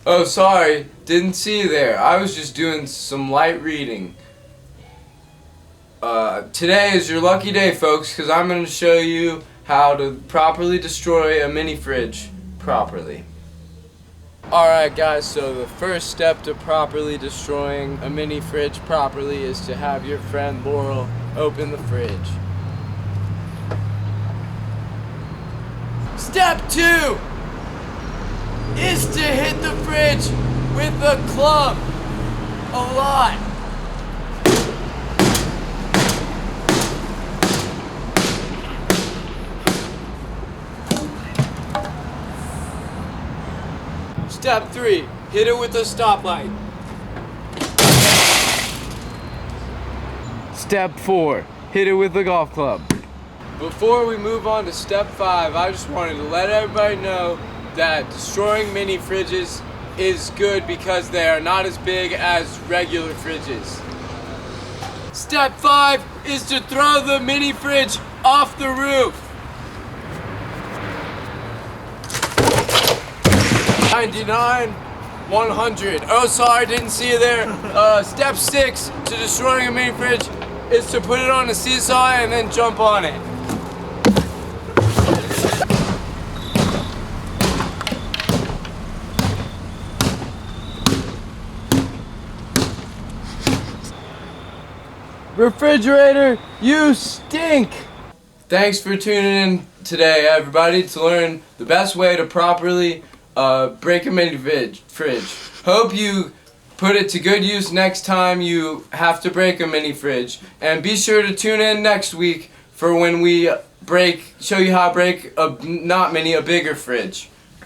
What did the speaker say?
Oh, sorry, didn't see you there. I was just doing some light reading. Today is your lucky day, folks, because I'm going to show you how to properly destroy a mini fridge properly. Alright guys, so the first step to properly destroying a mini fridge properly is to have your friend Laurel open the fridge. Step 2 is to hit the fridge with a club a lot. Step 3, hit it with a stoplight. Step 4, hit it with a golf club. Before we move on to step 5, I just wanted to let everybody know that destroying mini fridges is good because they are not as big as regular fridges. Step 5 is to throw the mini fridge off the roof. 99, 100. Oh, sorry, didn't see you there. Step 6 to destroying a mini fridge is to put it on a seesaw and then jump on it. Refrigerator, you stink! Thanks for tuning in today, everybody, to learn the best way to properly break a mini fridge. Hope you put it to good use next time you have to break a mini fridge. And be sure to tune in next week for when we show you how to break a bigger fridge.